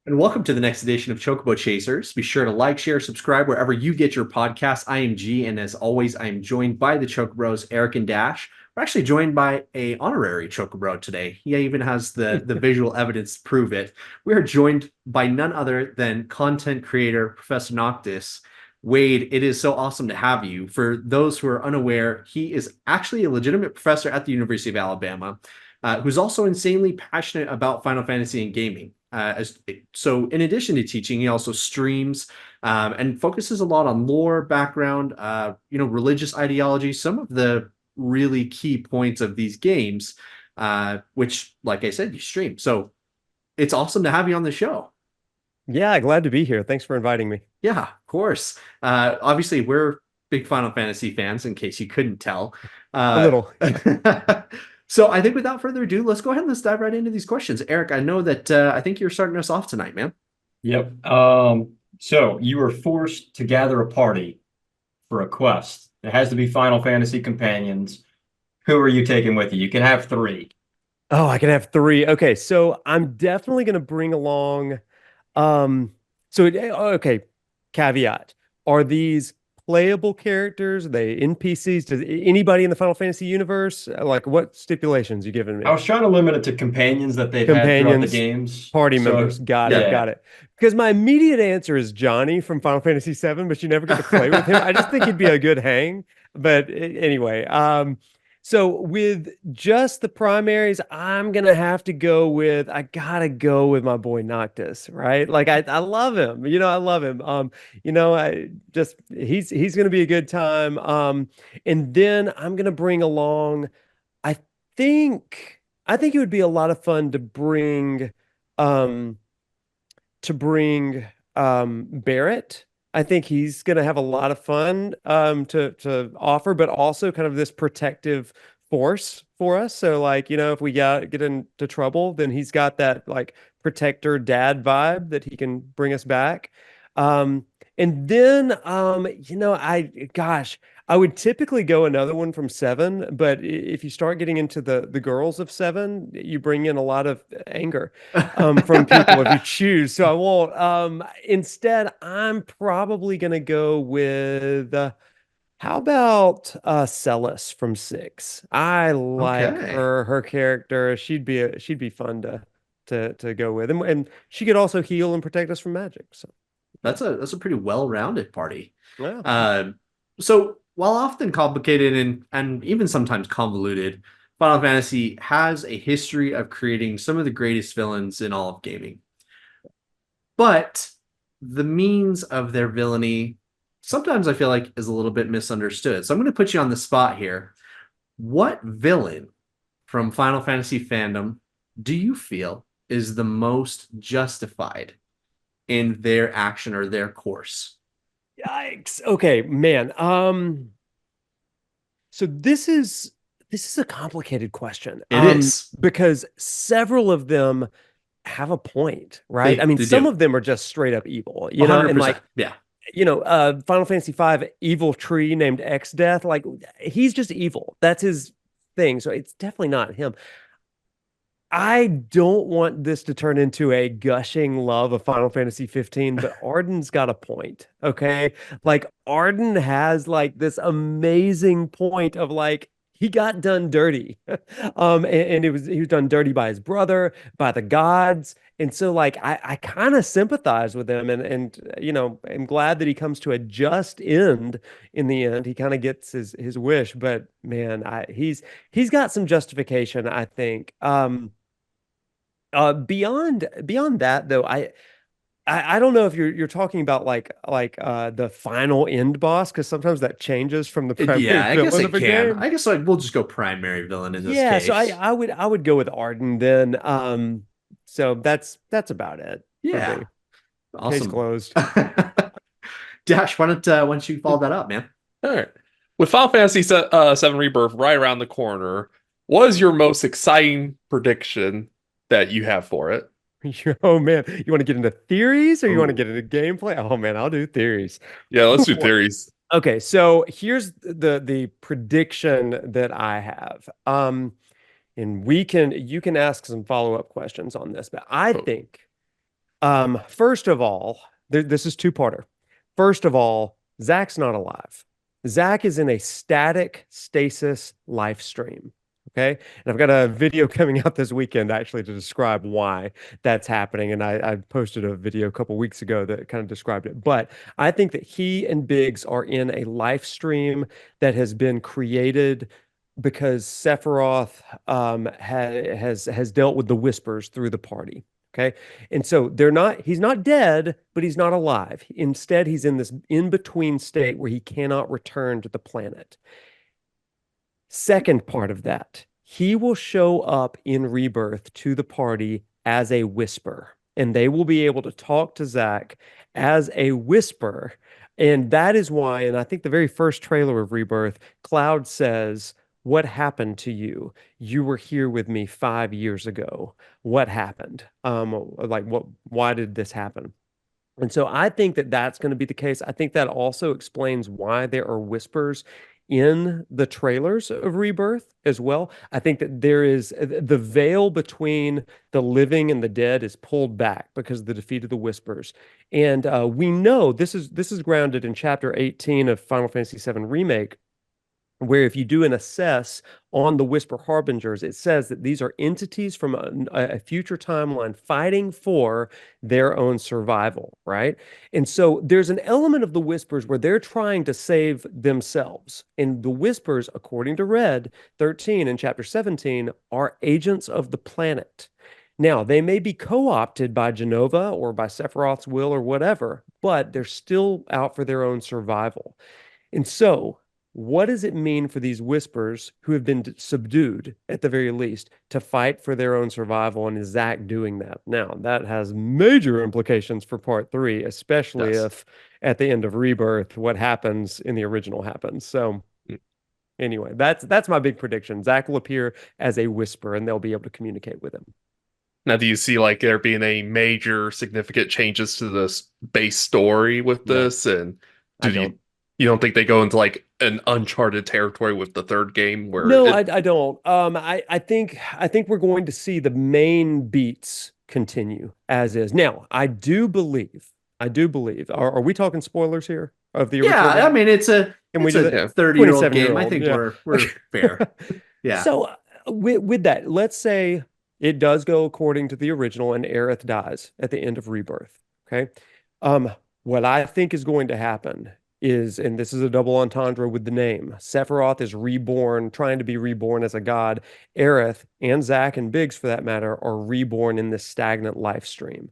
And welcome to the next edition of Chocobo Chasers. Be sure to like, share, subscribe wherever you get your podcasts. I am G, and as always, I am joined by the Chocobros, Eric and Dash. We're actually joined by a honorary Chocobro today. He even has the visual evidence to prove it. We are joined by none other than content creator ProfNoctis. Wade, it is so awesome to have you. For those who are unaware, he is actually a legitimate professor at the University of Alabama, who's also insanely passionate about Final Fantasy and gaming. So in addition to teaching, he also streams and focuses a lot on lore, background, religious ideology, some of the really key points of these games, which, like I said, you stream. So it's awesome to have you on the show. Yeah, glad to be here. Thanks for inviting me. Yeah, of course. Obviously, we're big Final Fantasy fans, in case you couldn't tell. A Uh, little. so I think without further ado, let's go ahead and let's dive right into these questions. Eric, I know that I think you're starting us off tonight, man. Yep. So you were forced to gather a party for a quest. It has to be Final Fantasy companions. Who are you taking with you? You can have three. Oh, I can have three. Okay, so I'm definitely going to bring along. Um, okay, caveat. Are these playable characters? Are they NPCs? Does anybody in the Final Fantasy universe? Like, what stipulations you giving I me? was trying to limit it to companions that they've had throughout the Companions, games. party members. So Got it, yeah. got it. Because my immediate answer is Johnny from Final Fantasy VII, but you never get to play with him. I just think he'd be a good hang. But anyway, so with just the primaries, I'm gonna have to go with I gotta go with my boy Noctis, right? Like I love him, I love him. I just he's gonna be a good time. And then I'm gonna bring along. I I think it would be a lot of fun um to bring Barrett. I think he's going to have a lot of fun to offer, but also kind of this protective force for us. So like, if we get into trouble, then he's got that like protector dad vibe that he can bring us back. Um and then I would typically go another one from seven, but if you start getting into the girls of seven, you bring in a lot of anger from people if you choose. So I won't. Instead, I'm probably gonna go with how about Celis from six? I like Okay. her character. She'd be fun to go with, and she could also heal and protect us from magic. So That's a pretty well-rounded party. yeah. Uh, so while often complicated and even sometimes convoluted, Final Fantasy has a history of creating some of the greatest villains in all of gaming. But the means of their villainy sometimes I feel like is a little bit misunderstood. So I'm going to put you on the spot here. What villain from Final Fantasy fandom do you feel is the most justified in their action or their course? Yikes. Okay, man. So this is a complicated question. It is. Because several of them have a point, right? I mean, They some do. of them are just straight up evil, and 100%. like, Yeah. Final Fantasy V evil tree named X Death, like he's just evil. That's his thing. So it's definitely not him. I don't want this to turn into a gushing love of Final Fantasy 15, but Arden's got a point. Okay. Like Arden has like this amazing point of like he got done dirty. And he was done dirty by his brother, by the gods. And so like I kind of sympathize with him and I'm glad that he comes to a just end in the end. He kind of gets his wish, but man, he's got some justification, I think. Beyond that though, I don't know if you're talking about like the final end boss because sometimes that changes from the primary Yeah, I guess villain it of a can. game. I guess like we'll just go primary villain in this Yeah, so I case. I would I would go with Arden then. So that's about it for Yeah. me. Case Awesome. closed. Dash, why don't you follow that up, man? All right. With Final Fantasy VII Rebirth right around the corner, what is your most exciting prediction that you have for it? Oh man, you want to get into theories or you want to Oh, get into gameplay? Oh man, I'll do theories. Yeah, let's do theories. Okay, so here's the prediction that I have. And you can ask some follow-up questions on this, but I Oh, think First of all, this is two-parter. First of all, Zach's not alive. Zach is in a static stasis life stream. Okay. And I've got a video coming out this weekend actually to describe why that's happening. And I posted a video a couple weeks ago that kind of described it. But I think that he and Biggs are in a life stream that has been created because Sephiroth has dealt with the whispers through the party. Okay. And so he's not dead, but he's not alive. Instead, he's in this in-between state where he cannot return to the planet. Second part of that, he will show up in Rebirth to the party as a whisper, and they will be able to talk to Zach as a whisper. And that is why, and I think the very first trailer of Rebirth, Cloud says, "What happened to you? You were here with me 5 years ago. What happened? Why did this happen?" And so I think that that's going to be the case. I think that also explains why there are whispers in the trailers of Rebirth as well. I think that there is the veil between the living and the dead is pulled back because of the defeat of the whispers. And we know this is grounded in chapter 18 of Final Fantasy VII Remake, where if you do an assess on the Whisper Harbingers, it says that these are entities from a future timeline fighting for their own survival, right? And so there's an element of the Whispers where they're trying to save themselves. And the Whispers, according to Red 13 and chapter 17, are agents of the planet. Now, they may be co-opted by Genova or by Sephiroth's will or whatever, but they're still out for their own survival. And so what does it mean for these whispers who have been subdued, at the very least, to fight for their own survival? And is Zach doing that? Now, that has major implications for part 3, especially if at the end of Rebirth, what happens in the original happens. So anyway, that's my big prediction. Zach will appear as a whisper and they'll be able to communicate with him. Now, do you see like there being a major significant changes to this base story with this? And you don't think they go into like an uncharted territory with the third game where I don't. I think we're going to see the main beats continue as is. Now, I do believe. Are we talking spoilers here of the original game? I mean it's a 30-year-old game. I think we're fair. Yeah. So with that, let's say it does go according to the original and Aerith dies at the end of Rebirth. Okay. What I think is going to happen is, and this is a double entendre with the name, Sephiroth is reborn, trying to be reborn as a god. Aerith and Zack and Biggs, for that matter, are reborn in this stagnant life stream.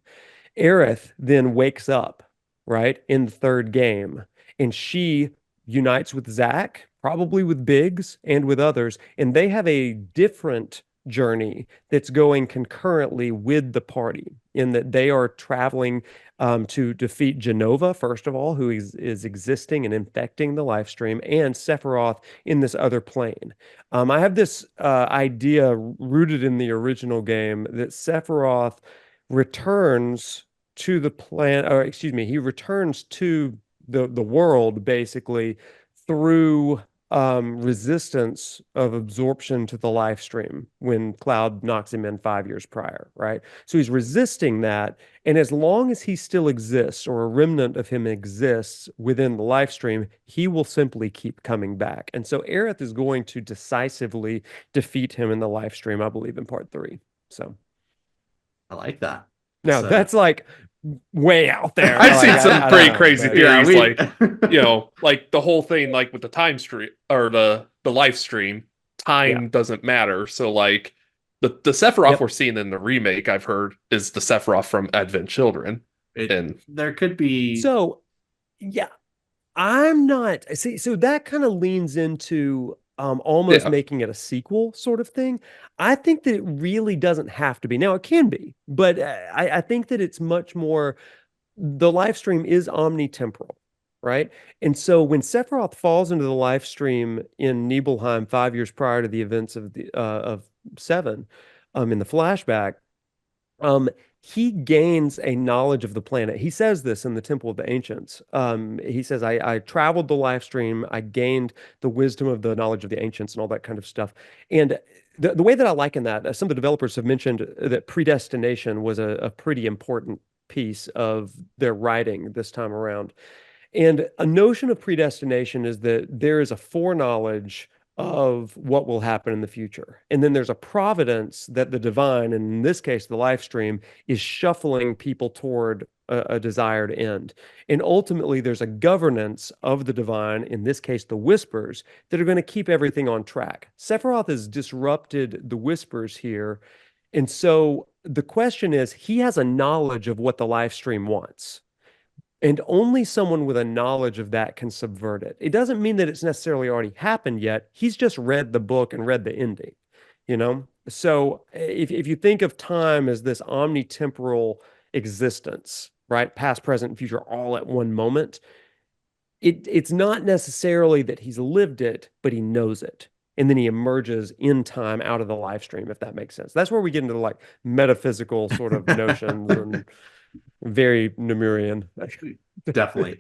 Aerith then wakes up, right, in the third game, and she unites with Zack, probably with Biggs and with others, and they have a different journey that's going concurrently with the party, in that they are traveling to defeat Genova, first of all, who is existing and infecting the life stream, and Sephiroth in this other plane. I have this idea rooted in the original game that Sephiroth returns to the he returns to the world basically through resistance of absorption to the life stream when Cloud knocks him in 5 years prior, right? So he's resisting that. And as long as he still exists, or a remnant of him exists within the life stream, he will simply keep coming back. And so Aerith is going to decisively defeat him in the life stream, I believe, in part 3. So I like that. Now that's like way out there. I've seen some pretty crazy theories, like like the whole thing, like with the time stream or the live stream, time doesn't matter. So like the Sephiroth we're seeing in the remake, I've heard, is the Sephiroth from Advent Children. And there could be I'm not so that kind of leans into almost making it a sequel sort of thing. I think that it really doesn't have to be. Now, it can be, but I think that it's much more, the live stream is omnitemporal, right? And so when Sephiroth falls into the live stream in Nibelheim 5 years prior to the events of the of 7, in the flashback, he gains a knowledge of the planet. He says this in the Temple of the Ancients. He says, I traveled the live stream. I gained the wisdom of the knowledge of the ancients and all that kind of stuff. And the way that I liken that, some of the developers have mentioned that predestination was a pretty important piece of their writing this time around. And a notion of predestination is that there is a foreknowledge of what will happen in the future. And then there's a providence that the divine, and in this case, the live stream, is shuffling people toward a desired end. And ultimately, there's a governance of the divine, in this case, the whispers, that are going to keep everything on track. Sephiroth has disrupted the whispers here. And so the question is, he has a knowledge of what the live stream wants. And only someone with a knowledge of that can subvert it. It doesn't mean that it's necessarily already happened yet. He's just read the book and read the ending, you know? So if you think of time as this omnitemporal existence, right? Past, present, and future all at one moment, it's not necessarily that he's lived it, but he knows it. And then he emerges in time out of the live stream, if that makes sense. That's where we get into like metaphysical sort of notions and very Nemurian. Definitely.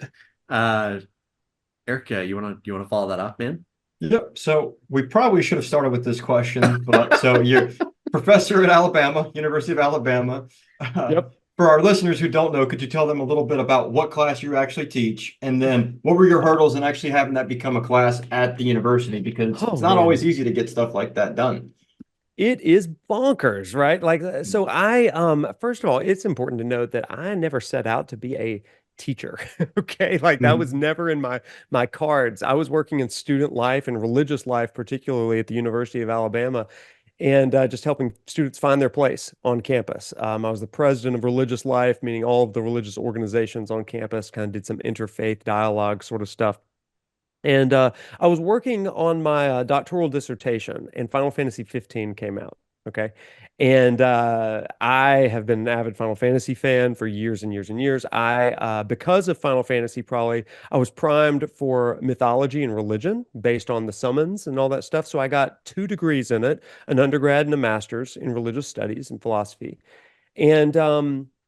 Erica, you wanna follow that up, man? Yep. So we probably should have started with this question, but so you're professor at Alabama, University of Alabama. Yep. For our listeners who don't know, could you tell them a little bit about what class you actually teach, and then what were your hurdles in actually having that become a class at the university? Because it's not always easy to get stuff like that done. It is bonkers, right? Like, so first of all, it's important to note that I never set out to be a teacher. Okay. Like that was never in my cards. I was working in student life and religious life, particularly at the University of Alabama, and just helping students find their place on campus. I was the president of religious life, meaning all of the religious organizations on campus, kind of did some interfaith dialogue sort of stuff. And I was working on my doctoral dissertation, and Final Fantasy 15 came out. Okay. And I have been an avid Final Fantasy fan for years and years and years. Because of Final Fantasy, probably, I was primed for mythology and religion based on the summons and all that stuff. So I got 2 degrees in it, an undergrad and a master's in religious studies and philosophy. And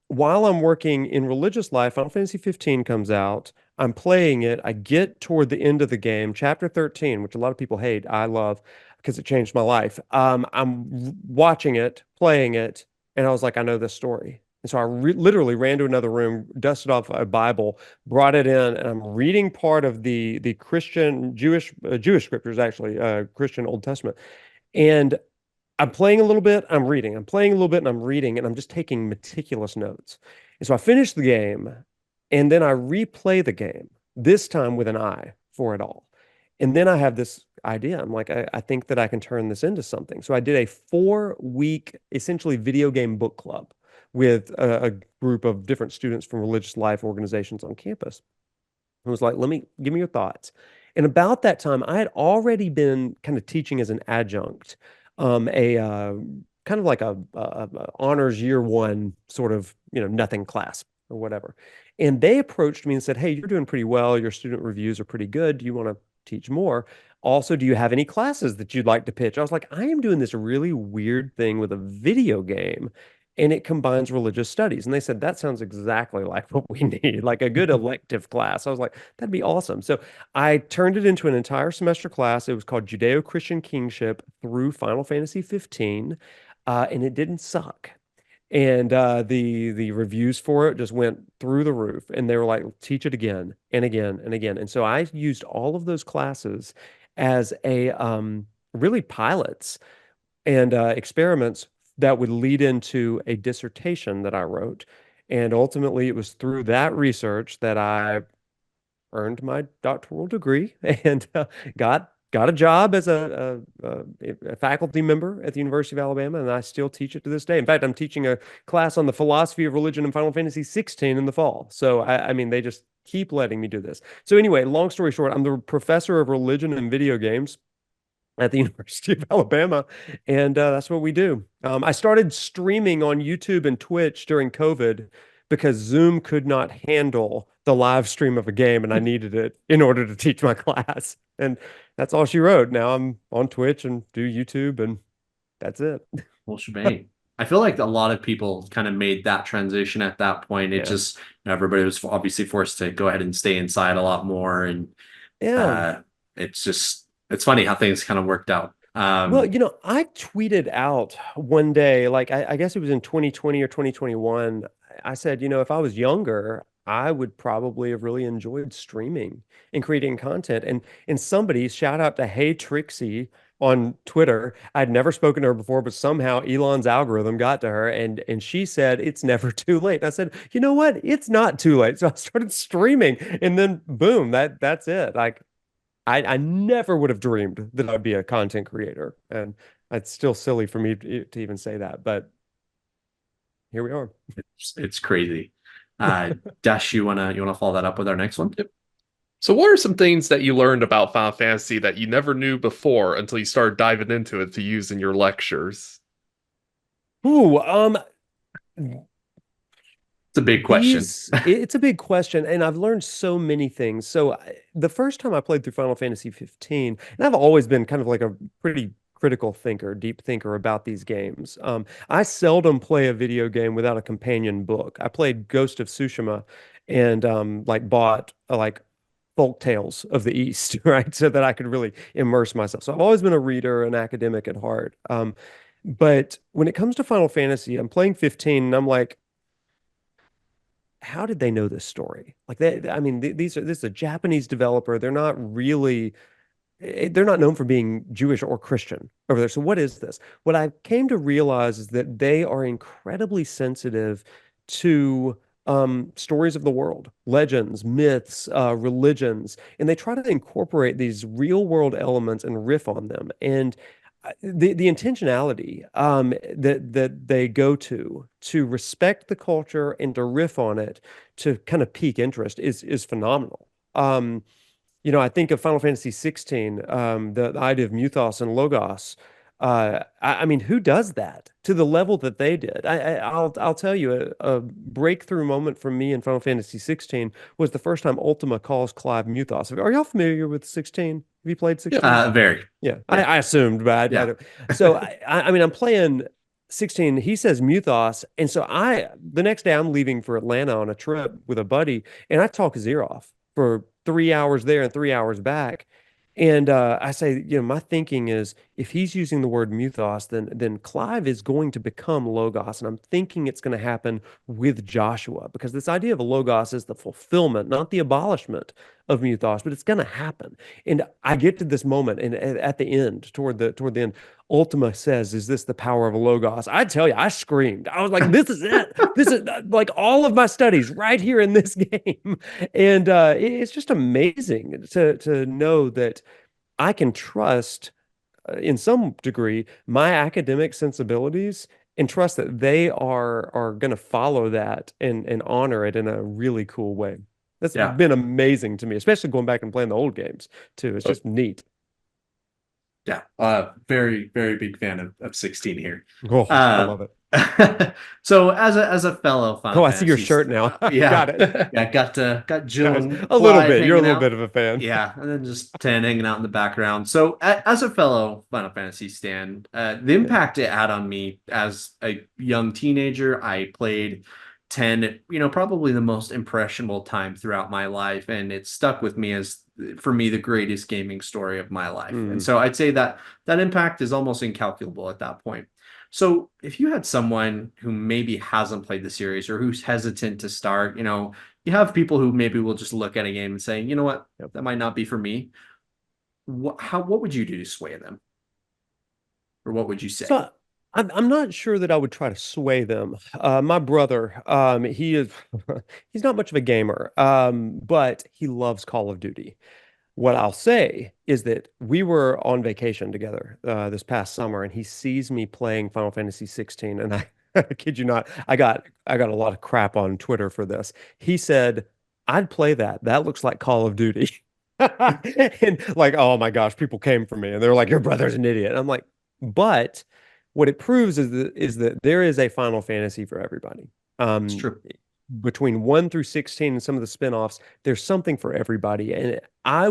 while I'm working in religious life, Final Fantasy 15 comes out. I'm playing it. I get toward the end of the game, chapter 13, which a lot of people hate. I love because it changed my life. I'm watching it, playing it, and I was like, I know this story. And so I literally ran to another room, dusted off a Bible, brought it in, and I'm reading part of the Christian Jewish scriptures, actually, Christian Old Testament. And I'm playing a little bit, I'm reading. I'm playing a little bit, and I'm reading, and I'm just taking meticulous notes. And so I finish the game, and then I replay the game, this time with an eye for it all. And then I have this idea. I'm like, I think that I can turn this into something. So I did a 4-week, essentially video game book club with a group of different students from religious life organizations on campus. I was like, give me your thoughts. And about that time, I had already been kind of teaching as an adjunct, kind of like a honors year 1 sort of, nothing class or whatever. And they approached me and said, hey, you're doing pretty well. Your student reviews are pretty good. Do you want to teach more? Also, do you have any classes that you'd like to pitch? I was like, I am doing this really weird thing with a video game, and it combines religious studies. And they said, that sounds exactly like what we need, like a good elective class. I was like, that'd be awesome. So I turned it into an entire semester class. It was called Judeo-Christian Kingship through Final Fantasy 15, and it didn't suck. And the reviews for it just went through the roof, and they were like, teach it again and again and again. And so I used all of those classes as a really pilots and experiments that would lead into a dissertation that I wrote. And ultimately, it was through that research that I earned my doctoral degree and got a job as a faculty member at the University of Alabama, and I still teach it to this day. In fact, I'm teaching a class on the philosophy of religion in Final Fantasy 16 in the fall. So, I mean, they just keep letting me do this. So anyway, long story short, I'm the professor of religion and video games at the University of Alabama, and that's what we do. I started streaming on YouTube and Twitch during COVID because Zoom could not handle the live stream of a game, and I needed it in order to teach my class. And that's all she wrote. Now I'm on Twitch and do YouTube, and that's it. Well, shebang. I feel like a lot of people kind of made that transition at that point. It just, everybody was obviously forced to go ahead and stay inside a lot more. And it's funny how things kind of worked out. Well, I tweeted out one day, like I guess it was in 2020 or 2021. I said, if I was younger, I would probably have really enjoyed streaming and creating content. And somebody, shout out to Hey Trixie on Twitter. I'd never spoken to her before, but somehow Elon's algorithm got to her, and she said it's never too late. And I said, you know what? It's not too late. So I started streaming, and then boom, that's it. Like I never would have dreamed that I'd be a content creator. And it's still silly for me to even say that, but here we are. It's crazy. Dash, you wanna follow that up with our next one? So what are some things that you learned about Final Fantasy that you never knew before until you started diving into it to use in your lectures? Ooh, It's a big question. It's a big question, and I've learned so many things. So the first time I played through Final Fantasy 15, and I've always been kind of like a pretty critical thinker, deep thinker about these games. I seldom play a video game without a companion book. I played Ghost of Tsushima and like bought like folk tales of the East, right? So that I could really immerse myself. So I've always been a reader, an academic at heart. But when it comes to Final Fantasy, I'm playing 15 and I'm like, how did they know this story? Like I mean, this is a Japanese developer. They're not really, they're not known for being Jewish or Christian over there. So what is this? What I came to realize is that they are incredibly sensitive to stories of the world, legends, myths, religions, and they try to incorporate these real world elements and riff on them. And the intentionality that they go to respect the culture and to riff on it to kind of pique interest is phenomenal. I think of Final Fantasy 16, the idea of Muthos and Logos. I mean, who does that to the level that they did? I'll tell you a breakthrough moment for me in Final Fantasy 16 was the first time Ultima calls Clive Muthos. Are y'all familiar with 16? Have you played 16? Very. Yeah, Yeah. I assumed, but Yeah. so I mean, I'm playing 16. He says Muthos, and so the next day I'm leaving for Atlanta on a trip with a buddy, and I talk his ear off for 3 hours there and 3 hours back. And I say, my thinking is if he's using the word Muthos, then Clive is going to become Logos. And I'm thinking it's going to happen with Joshua because this idea of a Logos is the fulfillment, not the abolishment of Muthos, but it's going to happen. And I get to this moment, and at the end, toward the end, Ultima says, "Is this the power of a Logos?" I tell you, I screamed. I was like, "This is it! This is like all of my studies right here in this game." And it's just amazing to know that I can trust, in some degree, my academic sensibilities and trust that they are going to follow that and honor it in a really cool way. That's Yeah. been amazing to me, especially going back and playing the old games too. It's just neat. Yeah. Very, very big fan of 16 here. Oh, I love it. So as a fellow Final Oh, I see your Fantasy shirt now. yeah. Got it. Yeah, got Jill Nice. and A little Clive bit. You're a hanging little out. bit of a fan. Yeah, and then just 10 hanging out in the background. So as a fellow Final Fantasy stan, the impact it had on me as a young teenager, I played 10, probably the most impressionable time throughout my life, and it stuck with me as, for me, the greatest gaming story of my life. And so I'd say that impact is almost incalculable at that point. So if you had someone who maybe hasn't played the series or who's hesitant to start, you have people who maybe will just look at a game and say, you know what, that might not be for me. What would you do to sway them? Or what would you say? So I'm not sure that I would try to sway them. My brother, he's not much of a gamer, but he loves Call of Duty. What I'll say is that we were on vacation together this past summer, and he sees me playing Final Fantasy 16, and I kid you not, I got a lot of crap on Twitter for this. He said, "I'd play that. That looks like Call of Duty." And like, oh my gosh, people came for me, and they were like, "Your brother's an idiot." And I'm like, but what it proves is that there is a Final Fantasy for everybody. It's true. Between 1 through 16 and some of the spin-offs, there's something for everybody. And I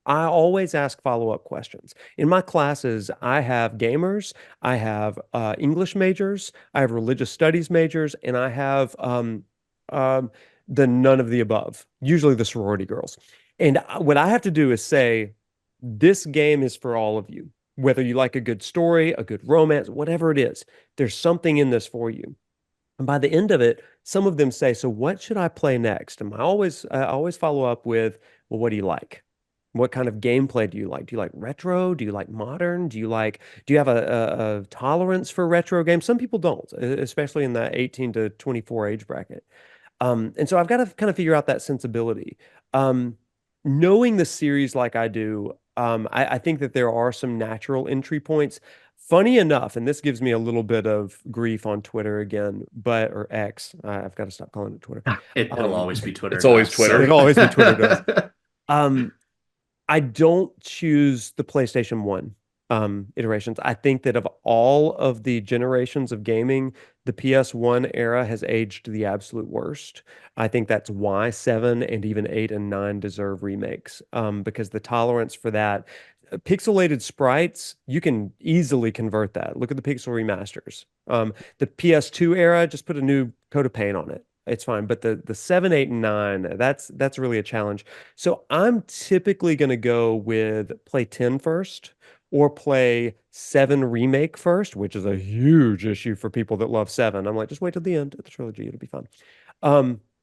always ask follow-up questions. In my classes, I have gamers, I have English majors, I have religious studies majors, and I have the none of the above, usually the sorority girls. And what I have to do is say, this game is for all of you. Whether you like a good story, a good romance, whatever it is, there's something in this for you. And by the end of it, some of them say, "So what should I play next?" And I always follow up with, "Well, what do you like? What kind of gameplay do you like? Do you like retro? Do you like modern? Do you have a tolerance for retro games?" Some people don't, especially in that 18 to 24 age bracket. And so I've got to kind of figure out that sensibility. Um, Knowing the series like I do, I think that there are some natural entry points. Funny enough, and this gives me a little bit of grief on Twitter again, or X. I've got to stop calling it Twitter. It'll always be Twitter. It's always to us, Twitter. It'll always be Twitter to us. Um, I don't choose the PlayStation 1 iterations. I think that of all of the generations of gaming, the PS1 era has aged the absolute worst. I think that's why 7 and even 8 and 9 deserve remakes, because the tolerance for that, pixelated sprites, you can easily convert that. Look at the pixel remasters. The PS2 era, just put a new coat of paint on it. It's fine. But the 7, 8, and 9, that's really a challenge. So I'm typically going to go with play 10 first or play 7 remake first, which is a huge issue for people that love 7. I'm like, just wait till the end of the trilogy. It'll be fun.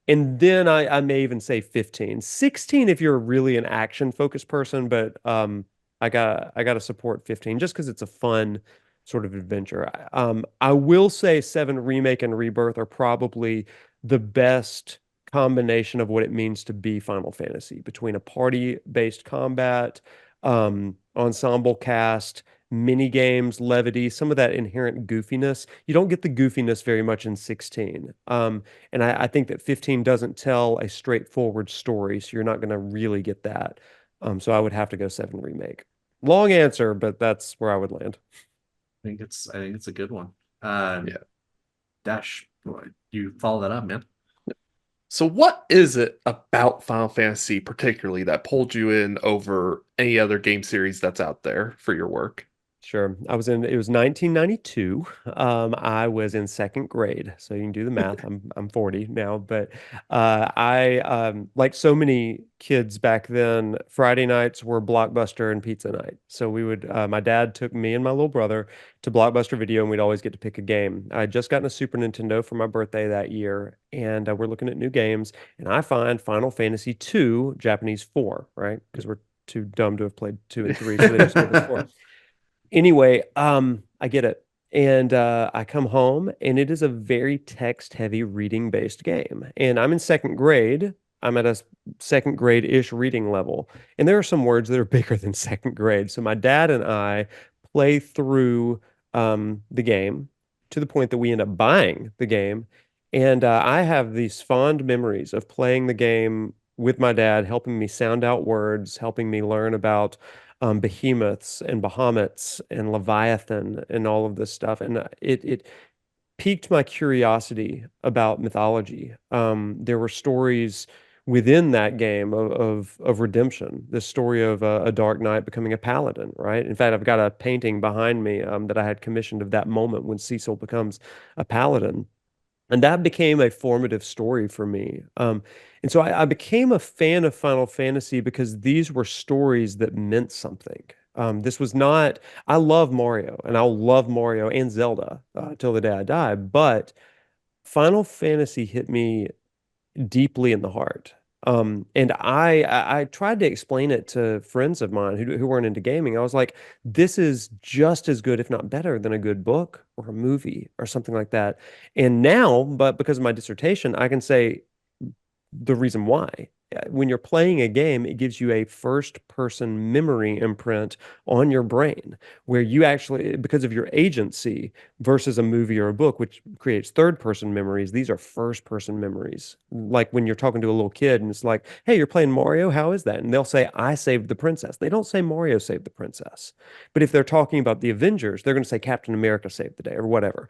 And then I may even say 15. 16 if you're really an action focused person, but I gotta support 15 just because it's a fun sort of adventure. I will say 7 remake and rebirth are probably the best combination of what it means to be Final Fantasy, between a party-based combat, ensemble cast, mini games, levity, some of that inherent goofiness. You don't get the goofiness very much in 16. And I think that 15 doesn't tell a straightforward story, so you're not going to really get that. So I would have to go 7 remake. Long answer, but that's where I would land. I think it's a good one. Yeah. Dash, you follow that up, man. So what is it about Final Fantasy particularly that pulled you in over any other game series that's out there for your work? Sure. It was 1992. I was in second grade, so you can do the math. I'm 40 now, but I like so many kids back then, Friday nights were Blockbuster and pizza night. So my dad took me and my little brother to Blockbuster Video, and we'd always get to pick a game. I had just gotten a Super Nintendo for my birthday that year, and we're looking at new games, and I find Final Fantasy 2, Japanese 4, right? Because we're too dumb to have played 2 and 3, so they just gave us 4. Anyway, I get it. And I come home, and it is a very text-heavy reading-based game. And I'm in second grade. I'm at a second grade-ish reading level. And there are some words that are bigger than second grade. So my dad and I play through the game to the point that we end up buying the game. And I have these fond memories of playing the game with my dad, helping me sound out words, helping me learn about behemoths and Bahamut and Leviathan and all of this stuff. And it piqued my curiosity about mythology. There were stories within that game of redemption. This story of a dark knight becoming a paladin, right? In fact, I've got a painting behind me that I had commissioned of that moment when Cecil becomes a paladin. And that became a formative story for me. And so I became a fan of Final Fantasy because these were stories that meant something. This was not, I love Mario and I'll love Mario and Zelda till the day I die, but Final Fantasy hit me deeply in the heart. And I tried to explain it to friends of mine who weren't into gaming. I was like, this is just as good, if not better, than a good book or a movie or something like that. And now, but because of my dissertation, I can say the reason why. When you're playing a game, it gives you a first person memory imprint on your brain where you actually, because of your agency versus a movie or a book, which creates third person memories, these are first person memories. Like when you're talking to a little kid and it's like, hey, you're playing Mario, how is that? And they'll say, I saved the princess. They don't say Mario saved the princess. But if they're talking about the Avengers, they're going to say Captain America saved the day or whatever.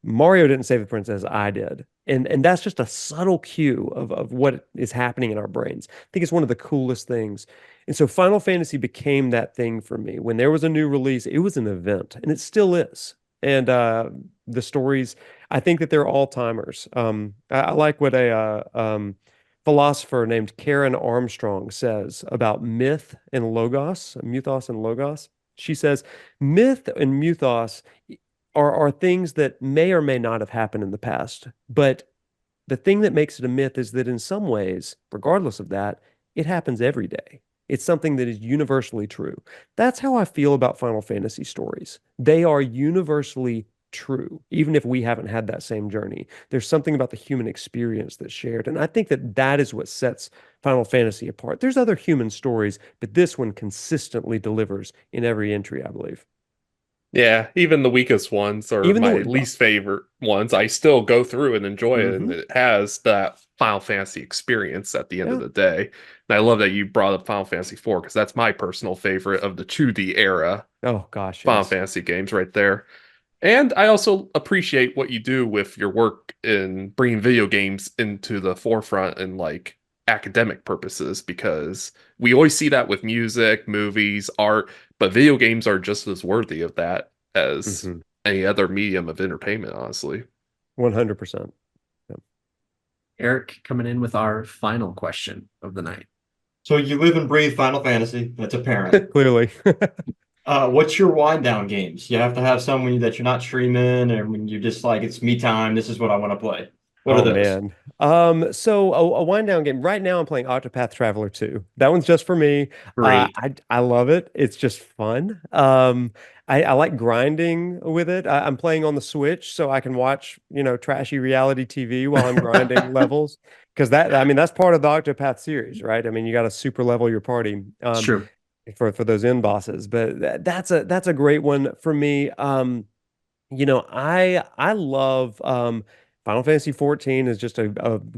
Mario didn't save the princess, I did. And that's just a subtle cue of what is happening in our brains. I think it's one of the coolest things. And so Final Fantasy became that thing for me. When there was a new release, it was an event, and it still is. And the stories, I think that they're all timers. I like what a philosopher named Karen Armstrong says about mythos and logos. She says, myth and mythos are things that may or may not have happened in the past, but the thing that makes it a myth is that in some ways, regardless of that, it happens every day. It's something that is universally true. That's how I feel about Final Fantasy stories. They are universally true, even if we haven't had that same journey. There's something about the human experience that's shared. And I think that that is what sets Final Fantasy apart. There's other human stories, but this one consistently delivers in every entry, I believe. Yeah, even the weakest ones or Even my though, least favorite ones, I still go through and enjoy it, and Mhm. it has that Final Fantasy experience at the end of Yeah. the day. And I love that you brought up Final Fantasy 4 because that's my personal favorite of the 2D era Oh gosh, Final yes. Fantasy games right there. And I also appreciate what you do with your work in bringing video games into the forefront and like academic purposes, because we always see that with music, movies, art, but video games are just as worthy of that as Mhm. any other medium of entertainment, honestly. 100%. Eric coming in with our final question of the night. So you live and breathe Final Fantasy. That's apparent. Clearly. What's your wind down games? You have to have some that you're not streaming, and when you're just like, it's me time. This is what I want to play. What are Oh those? man. So a wind down game. Right now I'm playing Octopath Traveler 2. That one's just for me. Great. I love it. It's just fun. I like grinding with it. I'm playing on the Switch so I can watch, trashy reality TV while I'm grinding levels. Because I mean, that's part of the Octopath series, right? I mean, you got to super level your party. It's true. For those end bosses. But that's a great one for me. I love Final Fantasy 14 is just a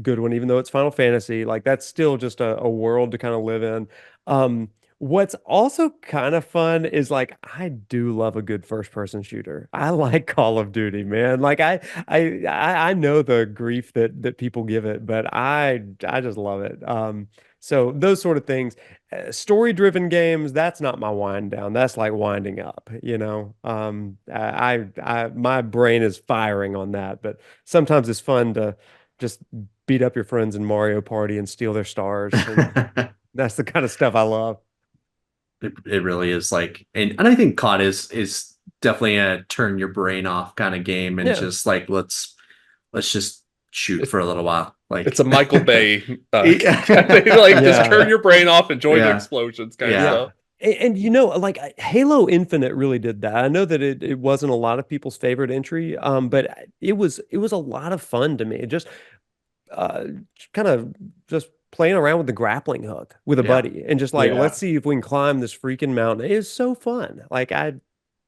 good one, even though it's Final Fantasy. Like that's still just a world to kind of live in. What's also kind of fun is like I do love a good first person shooter. I like Call of Duty, man. Like I know the grief that people give it, but I just love it. So those sort of things. Story-driven games, that's not my wind down. That's like winding up, you know. My brain is firing on that, but sometimes it's fun to just beat up your friends in Mario Party and steal their stars. And that's the kind of stuff I love. It really is like, and I think COD is definitely a turn your brain off kind of game, and Yeah. just like let's just shoot It- for a little while. Like It's a Michael Bay Yeah. like just Yeah. turn your brain off, enjoy the Yeah. explosions kind of Yeah. stuff. And like Halo Infinite really did that. I know that it wasn't a lot of people's favorite entry, but it was a lot of fun to me. It just uh kind of just playing around with the grappling hook with a Yeah. buddy and just like Yeah. let's see if we can climb this freaking mountain. It is so fun. Like I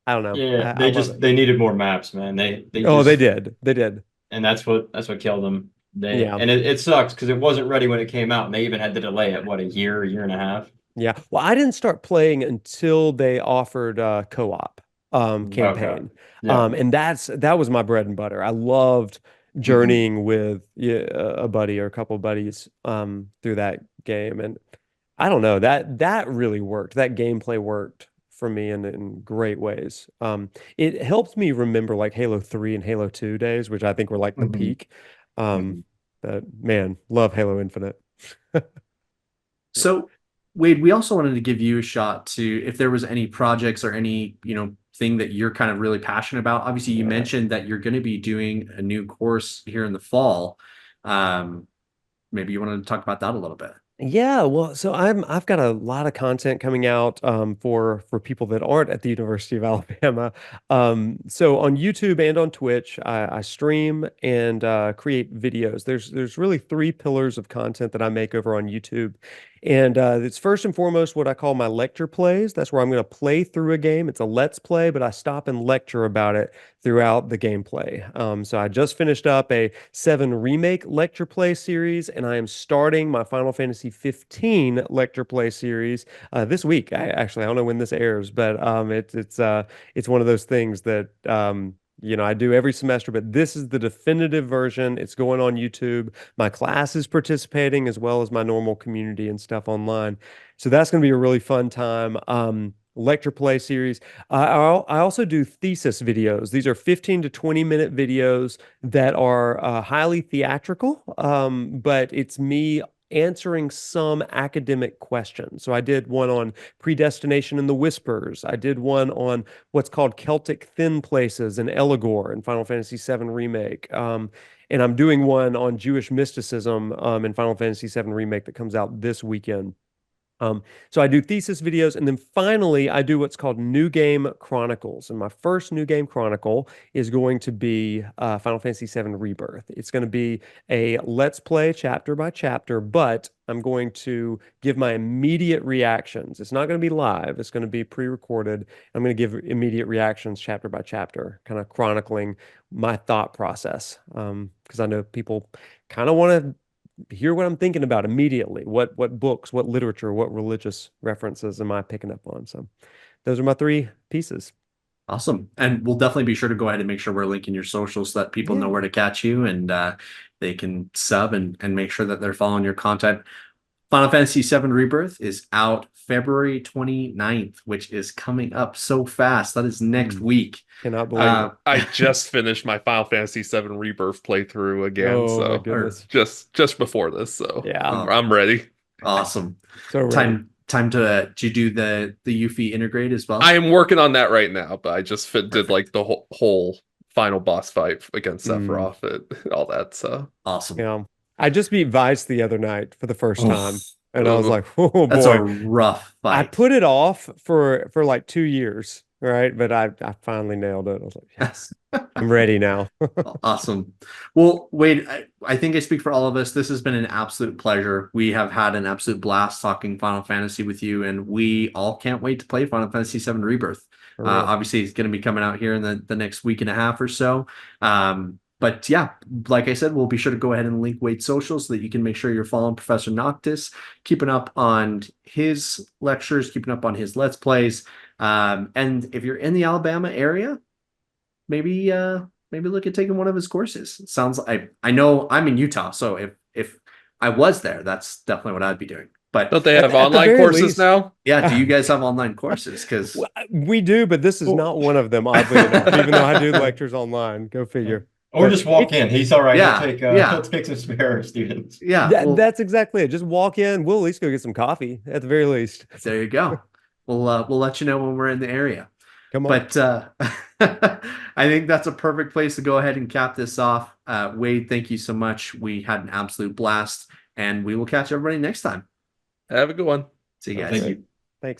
don't know. Yeah, I love it. they needed more maps, man. They Oh, just they did. and that's what killed them. Yeah. It sucks because it wasn't ready when it came out, and they even had to delay it, what, a year and a half? Yeah. Well, I didn't start playing until they offered co-op Okay. campaign. Yeah. And that was my bread and butter. I loved journeying with a buddy or a couple of buddies through that game. And I don't know, that really worked. That gameplay worked for me in great ways. It helped me remember like Halo 3 and Halo 2 days, which I think were like the Mhm. peak. But man, love Halo Infinite. So, Wade, we also wanted to give you a shot to if there was any projects or any, thing that you're kind of really passionate about. Obviously, you Yeah. mentioned that you're going to be doing a new course here in the fall. Maybe you wanted to talk about that a little bit. Yeah, well, so I've got a lot of content coming out for people that aren't at the University of Alabama. So on YouTube and on Twitch, I stream and create videos. There's really three pillars of content that I make over on YouTube. And it's first and foremost what I call my lecture plays. That's where I'm going to play through a game. It's a let's play, but I stop and lecture about it throughout the gameplay. So I just finished up a 7 remake lecture play series, and I am starting my Final Fantasy 15 lecture play series this week. I don't know when this airs, but it's one of those things that I do every semester, but this is the definitive version. It's going on YouTube. My class is participating as well as my normal community and stuff online. So that's going to be a really fun time. Lecture play series. I also do thesis videos. These are 15 to 20-minute videos that are highly theatrical, but it's me answering some academic questions. So I did one on predestination and the whispers. I did one on what's called Celtic thin places and Eligor in Final Fantasy VII Remake. And I'm doing one on Jewish mysticism in Final Fantasy VII Remake that comes out this weekend. So I do thesis videos, and then finally I do what's called New Game Chronicles. And my first New Game Chronicle is going to be Final Fantasy VII Rebirth. It's going to be a let's play chapter by chapter, but I'm going to give my immediate reactions. It's not going to be live. It's going to be pre-recorded. I'm going to give immediate reactions chapter by chapter, kind of chronicling my thought process. Because I know people kind of want to hear what I'm thinking about immediately. What books, what literature, what religious references am I picking up on? So those are my 3 pieces. Awesome. And we'll definitely be sure to go ahead and make sure we're linking your socials so that people know where to catch you, and they can sub and make sure that they're following your content. Final Fantasy VII Rebirth is out February 29th, which is coming up so fast. That is next week. Cannot believe it. I just finished my Final Fantasy VII Rebirth playthrough again, Oh my so goodness. just before this, so Yeah. I'm ready. Awesome. So ready. Time to do the Yuffie integrate as well. I am working on that right now, but I just did like the whole final boss fight against Sephiroth and all that. So Awesome. Yeah. I just beat Vice the other night for the first time. And I was like, oh That's a boy. rough fight. I put it off for like 2 years, right? But I finally nailed it. I was like, yes, I'm ready now. Awesome. Well, Wade, I think I speak for all of us. This has been an absolute pleasure. We have had an absolute blast talking Final Fantasy with you, and we all can't wait to play Final Fantasy VII Rebirth. Obviously, it's going to be coming out here in the next week and a half or so. But yeah, like I said, we'll be sure to go ahead and link Wade's socials so that you can make sure you're following ProfNoctis, keeping up on his lectures, keeping up on his Let's Plays. And if you're in the Alabama area, maybe look at taking one of his courses. I know I'm in Utah, so if I was there, that's definitely what I'd be doing. But don't they have at the online very courses least- now? yeah, do you guys have online courses? Because We do, but this is not one of them, oddly enough, even though I do lectures online. Go figure. Or just walk in. He's all right. Yeah, He'll take some spare students. yeah, That's exactly it. Just walk in. We'll at least go get some coffee at the very least. there you go. We'll let you know when we're in the area. Come on. But I think that's a perfect place to go ahead and cap this off. Wade, thank you so much. We had an absolute blast, and we will catch everybody next time. Have a good one. See you guys. Thank you. Thanks.